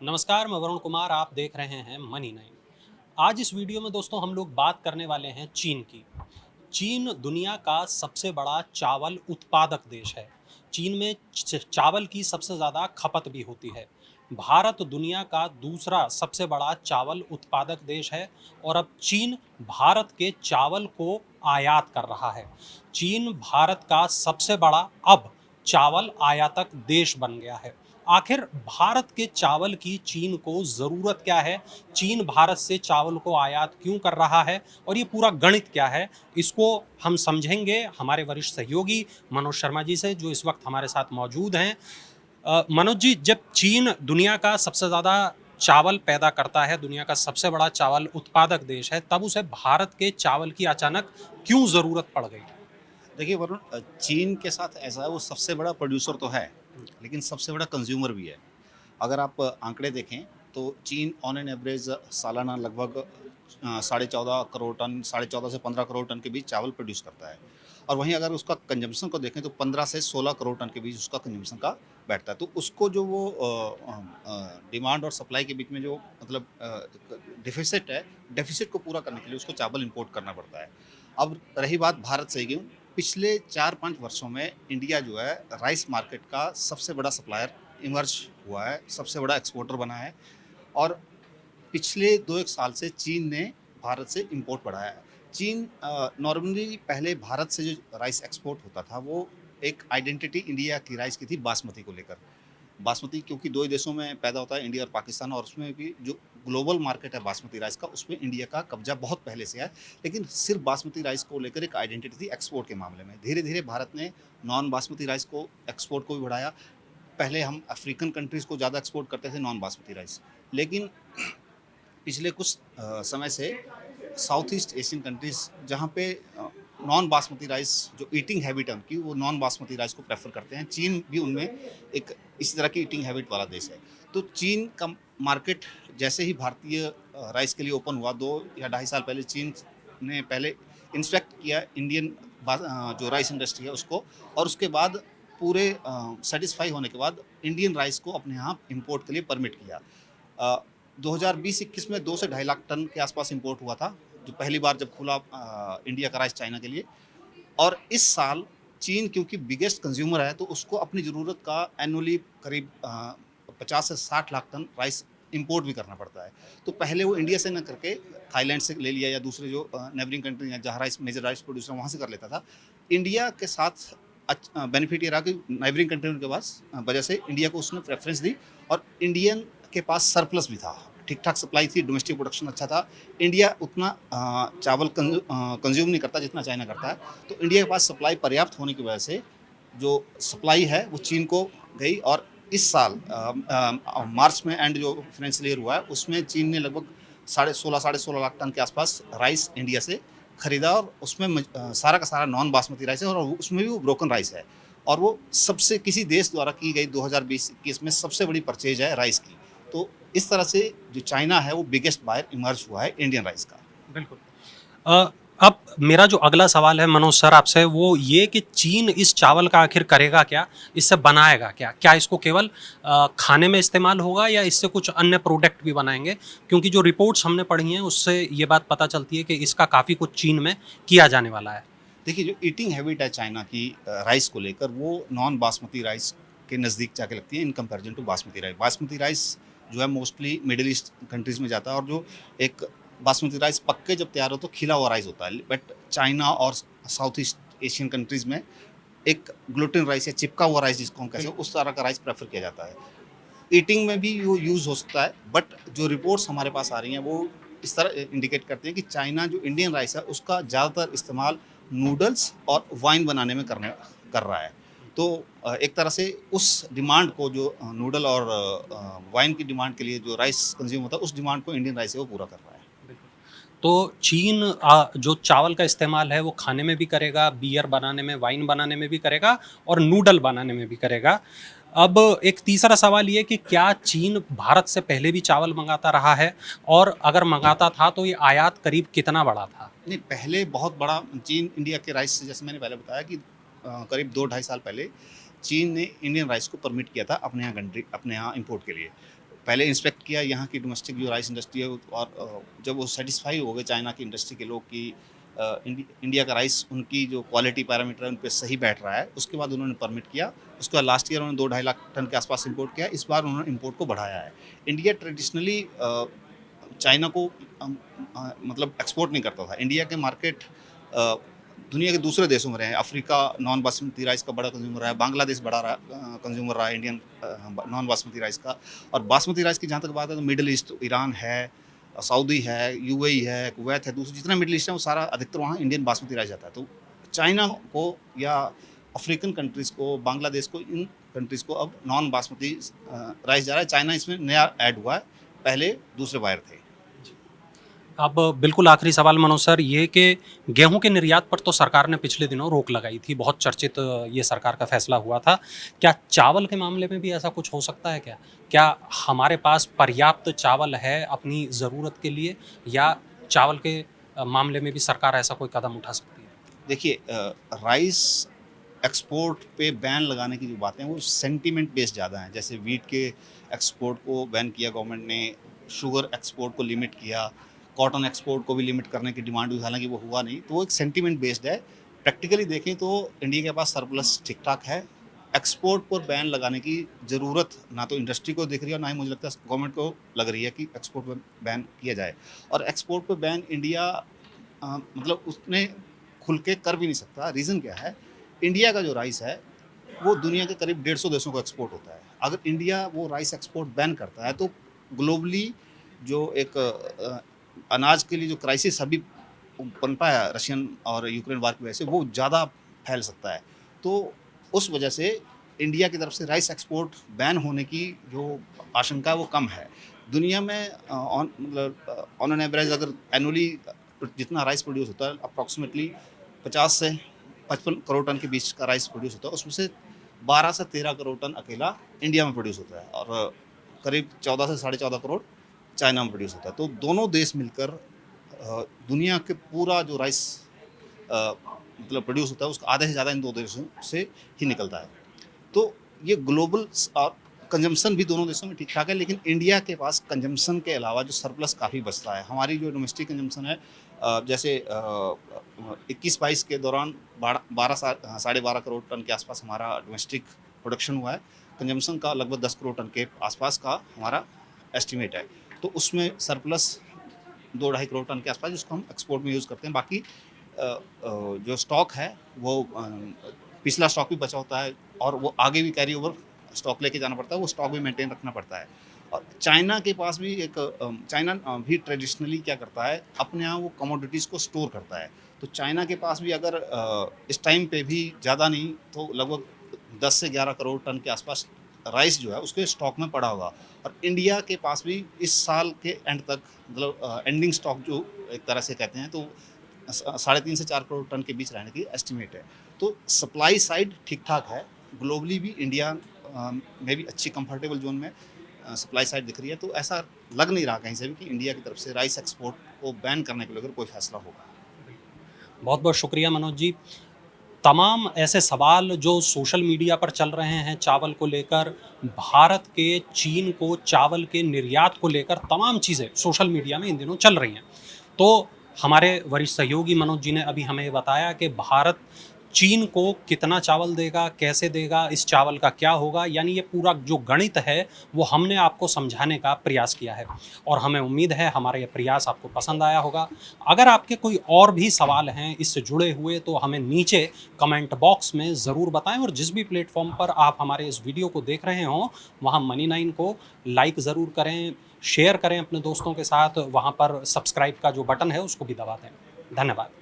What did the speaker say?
नमस्कार, मैं वरुण कुमार। आप देख रहे हैं मनी नाइन। आज इस वीडियो में दोस्तों हम लोग बात करने वाले हैं चीन की। चीन दुनिया का सबसे बड़ा चावल उत्पादक देश है। चीन में चावल की सबसे ज़्यादा खपत भी होती है। भारत दुनिया का दूसरा सबसे बड़ा चावल उत्पादक देश है और अब चीन भारत के चावल को आयात कर रहा है। चीन भारत का सबसे बड़ा अब चावल आयातक देश बन गया है। आखिर भारत के चावल की चीन को ज़रूरत क्या है? चीन भारत से चावल को आयात क्यों कर रहा है और ये पूरा गणित क्या है? इसको हम समझेंगे हमारे वरिष्ठ सहयोगी मनोज शर्मा जी से, जो इस वक्त हमारे साथ मौजूद हैं। मनोज जी, जब चीन दुनिया का सबसे ज़्यादा चावल पैदा करता है, दुनिया का सबसे बड़ा चावल उत्पादक देश है, तब उसे भारत के चावल की अचानक क्यों ज़रूरत पड़ गई? देखिए वरुण, चीन के साथ ऐसा है, वो सबसे बड़ा प्रोड्यूसर तो है, लेकिन सबसे बड़ा कंज्यूमर भी है। अगर आप आंकड़े देखें तो चीन ऑन एन एवरेज सालाना लगभग 14.5 करोड़ टन, 14.5 से 15 करोड़ टन के बीच चावल प्रोड्यूस करता है। और वहीं अगर उसका कंजम्पशन को देखें तो 15 से 16 करोड़ टन के बीच उसका कंजम्पशन का बैठता है। तो उसको जो वो डिमांड और सप्लाई के बीच में जो मतलब डिफिसिट है, डेफिसिट को पूरा करने के लिए उसको चावल इंपोर्ट करना पड़ता है। अब रही बात भारत से, क्यों पिछले 4-5 वर्षों में इंडिया जो है राइस मार्केट का सबसे बड़ा सप्लायर इमर्ज हुआ है, सबसे बड़ा एक्सपोर्टर बना है। और पिछले 2-1 साल से चीन ने भारत से इंपोर्ट बढ़ाया है। चीन नॉर्मली पहले भारत से जो राइस एक्सपोर्ट होता था वो एक आइडेंटिटी इंडिया की राइस की थी बासमती को लेकर। बासमती क्योंकि 2 ही देशों में पैदा होता है, इंडिया और पाकिस्तान, और उसमें भी जो ग्लोबल मार्केट है बासमती राइस का, उसमें इंडिया का कब्जा बहुत पहले से है। लेकिन सिर्फ बासमती राइस को लेकर एक आइडेंटिटी थी एक्सपोर्ट के मामले में। धीरे-धीरे भारत ने नॉन बासमती राइस को एक्सपोर्ट को भी बढ़ाया। पहले हम अफ्रीकन कंट्रीज़ को ज़्यादा एक्सपोर्ट करते थे नॉन बासमती राइस। लेकिन पिछले कुछ समय से साउथ ईस्ट एशियन कंट्रीज़ जहाँ पे नॉन बासमती राइस जो ईटिंग हैबिट है उनकी, वो नॉन बासमती राइस को प्रेफ़र करते हैं। चीन भी उनमें एक इसी तरह की ईटिंग हैबिट वाला देश है। तो चीन का मार्केट जैसे ही भारतीय राइस के लिए ओपन हुआ 2 या ढाई साल पहले, चीन ने पहले इंस्पेक्ट किया इंडियन जो राइस इंडस्ट्री है उसको, और उसके बाद पूरे सैटिस्फाई होने के बाद इंडियन राइस को अपने यहाँ इम्पोर्ट के लिए परमिट किया। 2020-21 में 2 से ढाई लाख टन के आसपास इंपोर्ट हुआ था, जो पहली बार जब खुला इंडिया का राइस चाइना के लिए। और इस साल चीन क्योंकि बिगेस्ट कंज्यूमर है तो उसको अपनी ज़रूरत का एनुअली करीब 50 से 60 लाख टन राइस इंपोर्ट भी करना पड़ता है। तो पहले वो इंडिया से न करके थाईलैंड से ले लिया या दूसरे जो नेबरिंग कंट्री हैं जहाँ राइस मेजर राइस प्रोड्यूसर वहाँ से कर लेता था। इंडिया के साथ बेनिफिट ये रहा कि नेबरिंग कंट्रियों के पास वजह से इंडिया को उसने प्रेफरेंस दी, और इंडियन के पास सरप्लस भी था, ठीक ठाक सप्लाई थी, डोमेस्टिक प्रोडक्शन अच्छा था। इंडिया उतना चावल कंज्यूम नहीं करता जितना चाइना करता है। तो इंडिया के पास सप्लाई पर्याप्त होने की वजह से जो सप्लाई है वो चीन को गई। और इस साल मार्च में एंड जो फाइनेंशियल ईयर हुआ है उसमें चीन ने लगभग साढ़े 16 लाख टन के आसपास राइस इंडिया से खरीदा, और उसमें सारा का सारा नॉन बासमती राइस है, और उसमें भी वो ब्रोकन राइस है। और वो सबसे किसी देश द्वारा की गई 2020-21 में सबसे बड़ी परचेज है राइस की। तो इस तरह से जो चाइना है वो बिगेस्ट बायर इमर्ज हुआ है इंडियन राइस का। बिल्कुल। अ, अब मेरा जो अगला सवाल है मनोज सर आपसे, वो ये कि चीन इस चावल का आखिर करेगा क्या? इससे बनाएगा क्या? क्या इसको केवल खाने में इस्तेमाल होगा या इससे कुछ अन्य प्रोडक्ट भी बनाएँगे? क्योंकि जो रिपोर्ट्स हमने पढ़ी हैं उससे ये बात पता चलती है कि इसका काफ़ी कुछ चीन में किया जाने वाला है। देखिए जो ईटिंग हैबिट है चाइना की राइस को लेकर, वो नॉन बासमती राइस के नज़दीक जाके लगती है in comparison to basmati rice. Basmati rice जो है मोस्टली मिडिल ईस्ट कंट्रीज़ में जाता है, और जो एक बासमती राइस पक के जब तैयार हो तो खिला हुआ राइस होता है। बट चाइना और साउथ ईस्ट एशियन कंट्रीज़ में एक ग्लूटेन राइस या चिपका हुआ राइस जिसको हम कहते हैं, उस तरह का राइस प्रेफ़र किया जाता है। ईटिंग में भी वो यूज़ हो सकता है, बट जो रिपोर्ट्स हमारे पास आ रही हैं वो इस तरह इंडिकेट करते हैं कि चाइना जो इंडियन राइस है उसका ज़्यादातर इस्तेमाल नूडल्स और वाइन बनाने में कर रहा है। तो एक तरह से उस डिमांड को जो नूडल और वाइन की डिमांड के लिए जो राइस कंज्यूम होता है, उस डिमांड को इंडियन राइस से वो पूरा कर रहा है। तो चीन जो चावल का इस्तेमाल है वो खाने में भी करेगा, बियर बनाने में, वाइन बनाने में भी करेगा और नूडल बनाने में भी करेगा। अब एक तीसरा सवाल ये कि क्या चीन भारत से पहले भी चावल मंगाता रहा है? और अगर मंगाता था तो ये आयात करीब कितना बड़ा था? नहीं, पहले बहुत बड़ा चीन इंडिया के राइस से, जैसे मैंने पहले बताया कि करीब 2 ढाई साल पहले चीन ने इंडियन राइस को परमिट किया था अपने यहाँ कंट्री अपने यहाँ इंपोर्ट के लिए। पहले इंस्पेक्ट किया यहाँ की डोमेस्टिक जो राइस इंडस्ट्री है और जब वो सेटिस्फाई हो गए चाइना की इंडस्ट्री के लोग कि इंडिया का राइस उनकी जो क्वालिटी पैरामीटर है उन पर सही बैठ रहा है, उसके बाद उन्होंने परमिट किया। उसके बाद लास्ट ईयर उन्होंने 2-2.5 लाख टन के आसपास इंपोर्ट किया। इस बार उन्होंने इंपोर्ट को बढ़ाया है। इंडिया ट्रेडिशनली चाइना को मतलब एक्सपोर्ट नहीं करता था। इंडिया के मार्केट दुनिया के दूसरे देशों में रहे हैं। अफ्रीका नॉन बासमती राइस का बड़ा कंज्यूमर रहा है, बांग्लादेश बड़ा कंज्यूमर रहा है इंडियन नॉन बासमती राइस का। और बासमती राइस की जहाँ तक बात है तो मिडिल ईस्ट, ईरान है, सऊदी है, यूएई है, कुवैत है, दूसरे जितना मिडिल ईस्ट है वो सारा अधिकतर वहाँ इंडियन बासमती राइस जाता है। तो चाइना को या अफ्रीकन कंट्रीज़ को, बांग्लादेश को, इन कंट्रीज़ को अब नॉन बासमती राइस जा रहा है। चाइना इसमें नया ऐड हुआ है, पहले दूसरे बायर थे। अब बिल्कुल आखिरी सवाल मनोज सर, ये कि गेहूं के निर्यात पर तो सरकार ने पिछले दिनों रोक लगाई थी, बहुत चर्चित ये सरकार का फैसला हुआ था। क्या चावल के मामले में भी ऐसा कुछ हो सकता है? क्या हमारे पास पर्याप्त चावल है अपनी ज़रूरत के लिए, या चावल के मामले में भी सरकार ऐसा कोई कदम उठा सकती है? देखिए, राइस एक्सपोर्ट पे बैन लगाने की जो बातें हैं वो सेंटीमेंट बेस्ड ज़्यादा हैं। जैसे वीट के एक्सपोर्ट को बैन किया गवर्नमेंट ने, शुगर एक्सपोर्ट को लिमिट किया, कॉटन एक्सपोर्ट को भी लिमिट करने की डिमांड हुई, हालांकि वो हुआ नहीं। तो वो एक सेंटीमेंट बेस्ड है। प्रैक्टिकली देखें तो इंडिया के पास सरप्लस ठीक ठाक है। एक्सपोर्ट पर बैन लगाने की ज़रूरत ना तो इंडस्ट्री को दिख रही है और ना ही मुझे लगता है गवर्नमेंट को लग रही है कि एक्सपोर्ट पर बैन किया जाए। और एक्सपोर्ट पर बैन इंडिया मतलब उसने खुल के कर भी नहीं सकता। रीज़न क्या है? इंडिया का जो राइस है वो दुनिया के करीब 150 देशों को एक्सपोर्ट होता है। अगर इंडिया वो राइस एक्सपोर्ट बैन करता है तो ग्लोबली जो एक अनाज के लिए जो क्राइसिस अभी बन पाया रशियन और यूक्रेन वार की वजह से, वो ज़्यादा फैल सकता है। तो उस वजह से इंडिया की तरफ से राइस एक्सपोर्ट बैन होने की जो आशंका है वो कम है। दुनिया में मतलब ऑन एन एवरेज अगर एनुअली जितना राइस प्रोड्यूस होता है अप्रॉक्सीमेटली 50 से 55 करोड़ टन के बीच का राइस प्रोड्यूस होता है। उसमें से 12 से 13 करोड़ टन अकेला इंडिया में प्रोड्यूस होता है और करीब 14 से 14.5 करोड़ चाइना में प्रोड्यूस होता है। तो दोनों देश मिलकर दुनिया के पूरा जो राइस मतलब प्रोड्यूस होता है उसका आधे से ज़्यादा इन दो देशों से ही निकलता है। तो ये ग्लोबल कंजम्पशन भी दोनों देशों में ठीक ठाक है, लेकिन इंडिया के पास कंजम्पशन के अलावा जो सरप्लस काफ़ी बचता है। हमारी जो डोमेस्टिक कंजम्पशन है जैसे 21-22 के दौरान 12.5 करोड़ टन के आसपास हमारा डोमेस्टिक प्रोडक्शन हुआ है। कंजम्पशन का लगभग 10 करोड़ टन के आसपास का हमारा एस्टिमेट है। तो उसमें सरप्लस 2-2.5 करोड़ टन के आसपास जिसको हम एक्सपोर्ट में यूज़ करते हैं। बाकी जो स्टॉक है वो पिछला स्टॉक भी बचा होता है और वो आगे भी कैरी ओवर स्टॉक लेके जाना पड़ता है, वो स्टॉक भी मेंटेन रखना पड़ता है। और चाइना के पास भी एक चाइना भी ट्रेडिशनली क्या करता है, अपने यहाँ वो कमोडिटीज़ को स्टोर करता है। तो चाइना के पास भी अगर इस टाइम पे भी ज़्यादा नहीं तो लगभग 10 से 11 करोड़ टन के आसपास राइस जो है उसके स्टॉक में पड़ा होगा। और इंडिया के पास भी इस साल के एंड तक मतलब एंडिंग स्टॉक जो एक तरह से कहते हैं तो 3.5 से 4 करोड़ टन के बीच रहने की एस्टिमेट है। तो सप्लाई साइड ठीक ठाक है। ग्लोबली भी इंडिया में भी अच्छी कंफर्टेबल जोन में सप्लाई साइड दिख रही है। तो ऐसा लग नहीं रहा कहीं से भी कि इंडिया की तरफ से राइस एक्सपोर्ट को बैन करने को लेकर कोई फैसला होगा। बहुत बहुत शुक्रिया मनोज जी। तमाम ऐसे सवाल जो सोशल मीडिया पर चल रहे हैं चावल को लेकर, भारत के चीन को चावल के निर्यात को लेकर तमाम चीज़ें सोशल मीडिया में इन दिनों चल रही हैं। तो हमारे वरिष्ठ सहयोगी मनोज जी ने अभी हमें बताया कि भारत चीन को कितना चावल देगा, कैसे देगा, इस चावल का क्या होगा, यानी ये पूरा जो गणित है वो हमने आपको समझाने का प्रयास किया है और हमें उम्मीद है हमारा ये प्रयास आपको पसंद आया होगा। अगर आपके कोई और भी सवाल हैं इससे जुड़े हुए तो हमें नीचे कमेंट बॉक्स में ज़रूर बताएं और जिस भी प्लेटफॉर्म पर आप हमारे इस वीडियो को देख रहे हों वहाँ मनी9 को लाइक ज़रूर करें, शेयर करें अपने दोस्तों के साथ, वहाँ पर सब्सक्राइब का जो बटन है उसको भी दबा दें। धन्यवाद।